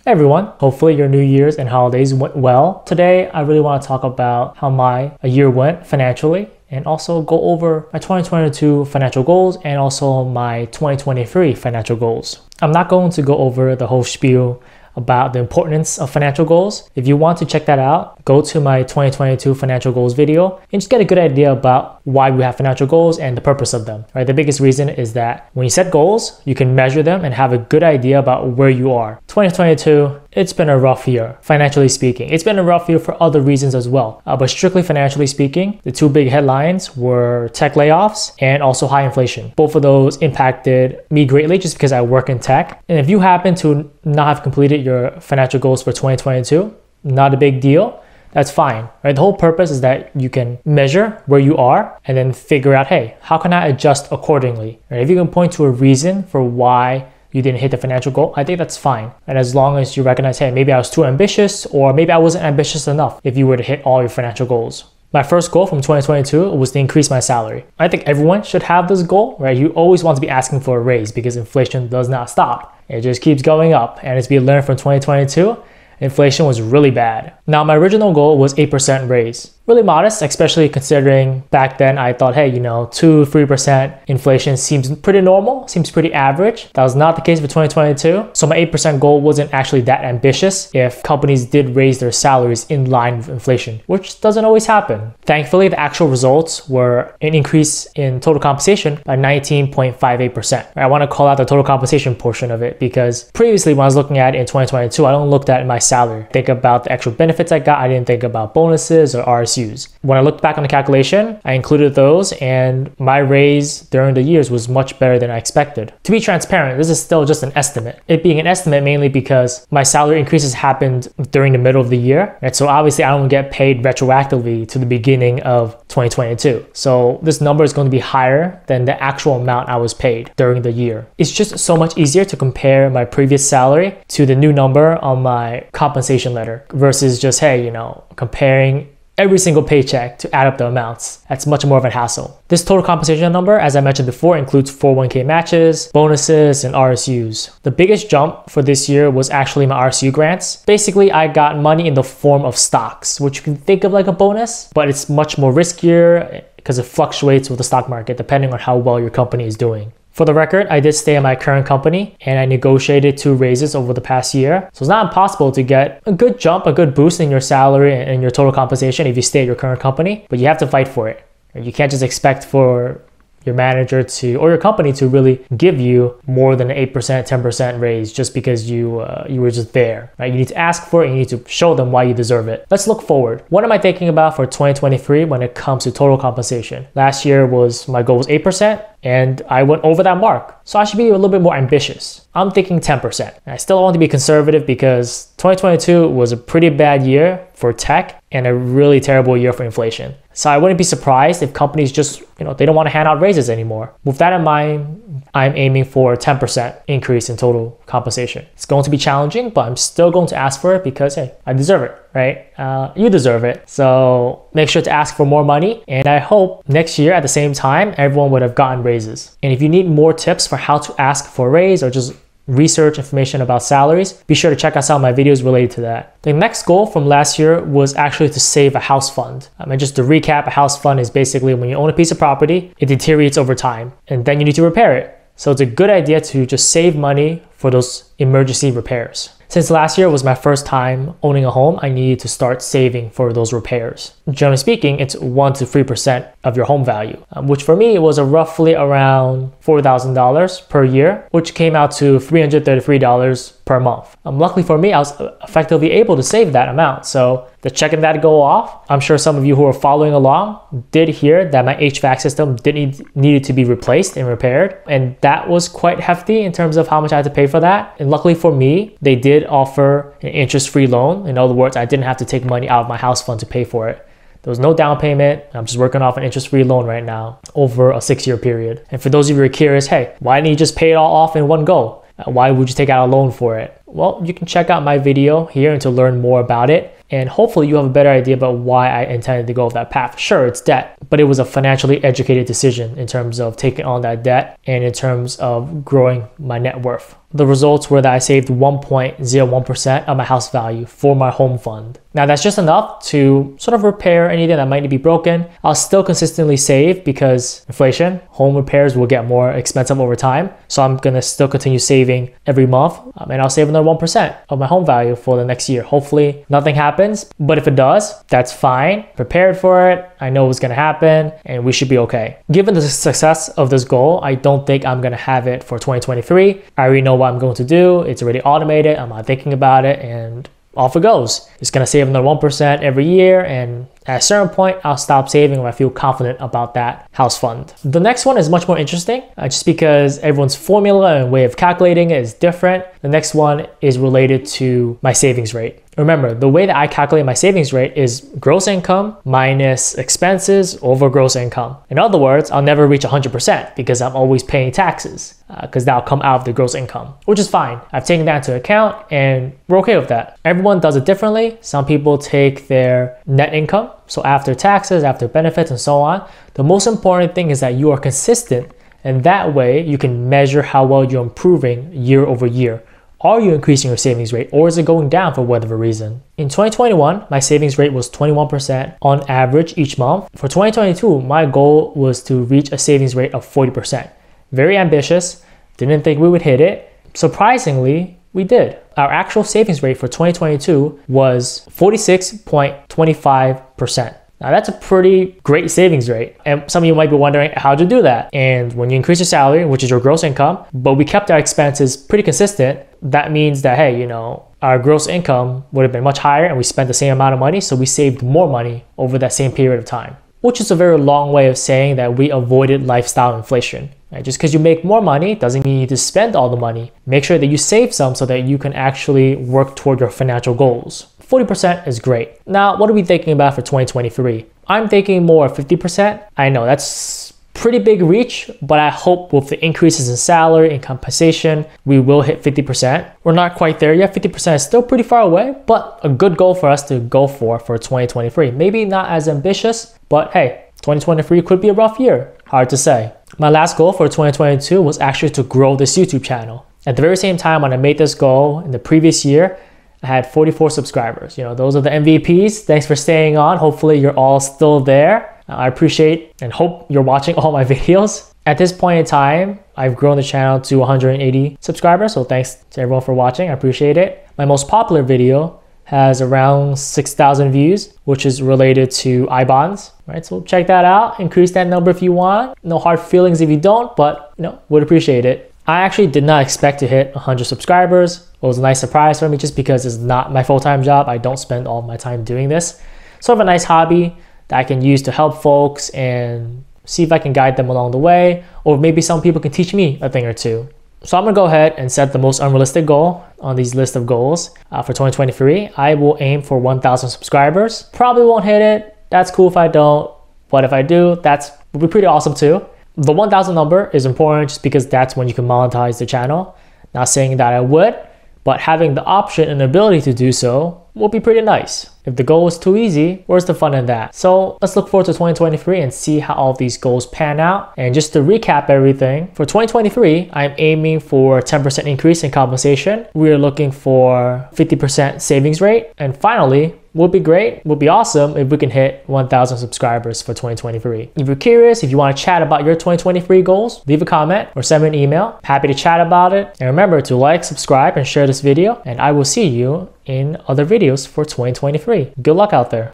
Hey everyone, hopefully your New Year's and holidays went well. Today, I really want to talk about how my year went financially and also go over my 2022 financial goals and also my 2023 financial goals. I'm not going to go over the whole spiel about the importance of financial goals. If you want to check that out, go to my 2022 financial goals video and just get a good idea about why we have financial goals and the purpose of them, right? The biggest reason is that when you set goals, you can measure them and have a good idea about where you are. 2022, it's been a rough year, financially speaking. It's been a rough year for other reasons as well. But strictly financially speaking, the two big headlines were tech layoffs and also high inflation. Both of those impacted me greatly just because I work in tech. And if you happen to not have completed your financial goals for 2022, not a big deal. That's fine, right? The whole purpose is that you can measure where you are and then figure out, hey, how can I adjust accordingly? Right? If you can point to a reason for why you didn't hit the financial goal, I think that's fine. And as long as you recognize, hey, maybe I was too ambitious or maybe I wasn't ambitious enough if you were to hit all your financial goals. My first goal from 2022 was to increase my salary. I think everyone should have this goal, right? You always want to be asking for a raise because inflation does not stop. It just keeps going up. And as we learned from 2022, inflation was really bad. Now, my original goal was 8% raise. Really modest, especially considering back then I thought, hey, 2-3% inflation seems pretty normal, seems pretty average. That was not the case for 2022. So my 8% goal wasn't actually that ambitious if companies did raise their salaries in line with inflation, which doesn't always happen. Thankfully, the actual results were an increase in total compensation by 19.58%. I want to call out the total compensation portion of it because previously when I was looking at it in 2022, I don't look at my salary. Think about the actual benefits I got. I didn't think about bonuses or RSUs. When I looked back on the calculation, I included those and my raise during the years was much better than I expected. To be transparent, this is still just an estimate. It being an estimate mainly because my salary increases happened during the middle of the year. Right? So obviously I don't get paid retroactively to the beginning of 2022. So this number is going to be higher than the actual amount I was paid during the year. It's just so much easier to compare my previous salary to the new number on my compensation letter versus just, hey, comparing every single paycheck to add up the amounts. That's much more of a hassle. This total compensation number, as I mentioned before, includes 401k matches, bonuses, and RSUs. The biggest jump for this year was actually my RSU grants. Basically, I got money in the form of stocks, which you can think of like a bonus, but it's much more riskier because it fluctuates with the stock market depending on how well your company is doing. For the record, I did stay at my current company and I negotiated 2 raises over the past year. So it's not impossible to get a good jump, a good boost in your salary and your total compensation if you stay at your current company, but you have to fight for it. You can't just expect for your manager to or your company to really give you more than an 8%, 10% raise just because you were just there, right? You need to ask for it and you need to show them why you deserve it. Let's look forward. What am I thinking about for 2023 when it comes to total compensation? Last year my goal was 8% and I went over that mark. So I should be a little bit more ambitious. I'm thinking 10%. I still want to be conservative because 2022 was a pretty bad year for tech and a really terrible year for inflation. So I wouldn't be surprised if companies just, they don't want to hand out raises anymore. With that in mind, I'm aiming for a 10% increase in total compensation. It's going to be challenging, but I'm still going to ask for it because, hey, I deserve it, right? You deserve it. So make sure to ask for more money. And I hope next year at the same time, everyone would have gotten raises. And if you need more tips for how to ask for a raise or just research information about salaries, be sure to check out some of my videos related to that. The next goal from last year was actually to save a house fund. And just to recap, a house fund is basically when you own a piece of property, it deteriorates over time and then you need to repair it. So it's a good idea to just save money for those emergency repairs. Since last year was my first time owning a home, I needed to start saving for those repairs. Generally speaking, it's 1 to 3% of your home value, which for me was roughly around $4,000 per year, which came out to $333 per month. Luckily for me, I was effectively able to save that amount. So the checking that go off, I'm sure some of you who are following along did hear that my HVAC system needed to be replaced and repaired. And that was quite hefty in terms of how much I had to pay for that. And luckily for me, they did offer an interest-free loan. In other words, I didn't have to take money out of my house fund to pay for it. There was no down payment. I'm just working off an interest-free loan right now over a 6-year period. And for those of you who are curious, hey, why didn't you just pay it all off in one go? Why would you take out a loan for it? Well, you can check out my video here and to learn more about it. And hopefully you have a better idea about why I intended to go that path. Sure, it's debt, but it was a financially educated decision in terms of taking on that debt and in terms of growing my net worth. The results were that I saved 1.01% of my house value for my home fund. Now that's just enough to sort of repair anything that might need to be broken. I'll still consistently save because inflation, home repairs will get more expensive over time. So I'm gonna still continue saving every month, and I'll save another 1% of my home value for the next year. Hopefully nothing happens, but if it does, that's fine. Prepared for it, I know what's gonna happen, and we should be okay. Given the success of this goal, I don't think I'm gonna have it for 2023. I already know what I'm going to do. It's already automated. I'm not thinking about it, and off it goes. It's gonna save another 1% every year, and at a certain point, I'll stop saving when I feel confident about that house fund. The next one is much more interesting, just because everyone's formula and way of calculating it is different. The next one is related to my savings rate. Remember, the way that I calculate my savings rate is gross income minus expenses over gross income. In other words, I'll never reach 100% because I'm always paying taxes, because that'll come out of the gross income, which is fine. I've taken that into account and we're okay with that. Everyone does it differently. Some people take their net income, so after taxes, after benefits, and so on. The most important thing is that you are consistent, and that way you can measure how well you're improving year over year. Are you increasing your savings rate, or is it going down for whatever reason? In 2021, my savings rate was 21% on average each month. For 2022, my goal was to reach a savings rate of 40%. Very ambitious, didn't think we would hit it. Surprisingly, we did. Our actual savings rate for 2022 was 46.25%. Now that's a pretty great savings rate. And some of you might be wondering, how'd you do that? And when you increase your salary, which is your gross income, but we kept our expenses pretty consistent, that means that, hey, our gross income would have been much higher and we spent the same amount of money, so we saved more money over that same period of time, which is a very long way of saying that we avoided lifestyle inflation. Right? Just because you make more money doesn't mean you need to spend all the money. Make sure that you save some so that you can actually work toward your financial goals. 40% is great. Now, what are we thinking about for 2023? I'm thinking more 50%. I know that's pretty big reach, but I hope with the increases in salary and compensation, we will hit 50%. We're not quite there yet. 50% is still pretty far away, but a good goal for us to go for 2023. Maybe not as ambitious, but hey, 2023 could be a rough year. Hard to say. My last goal for 2022 was actually to grow this YouTube channel. At the very same time when I made this goal in the previous year, I had 44 subscribers. Those are the MVPs. Thanks for staying on. Hopefully you're all still there. I appreciate and hope you're watching all my videos. At this point in time, I've grown the channel to 180 subscribers. So thanks to everyone for watching. I appreciate it. My most popular video has around 6,000 views, which is related to I-bonds, right? So check that out. Increase that number if you want. No hard feelings if you don't, but would appreciate it. I actually did not expect to hit 100 subscribers. It was a nice surprise for me just because it's not my full-time job. I don't spend all my time doing this. Sort of a nice hobby that I can use to help folks and see if I can guide them along the way, or maybe some people can teach me a thing or two. So I'm gonna go ahead and set the most unrealistic goal on these list of goals for 2023. I will aim for 1,000 subscribers. Probably won't hit it. That's cool if I don't, but if I do, would be pretty awesome too. The 1,000 number is important just because that's when you can monetize the channel. Not saying that I would, but having the option and ability to do so will be pretty nice. If the goal is too easy, where's the fun in that? So let's look forward to 2023 and see how all of these goals pan out. And just to recap everything, for 2023, I'm aiming for a 10% increase in compensation. We're looking for 50% savings rate. And finally, would be great, would be awesome if we can hit 1,000 subscribers for 2023. If you're curious, if you want to chat about your 2023 goals, leave a comment or send me an email. Happy to chat about it. And remember to like, subscribe, and share this video. And I will see you in other videos for 2023. Good luck out there.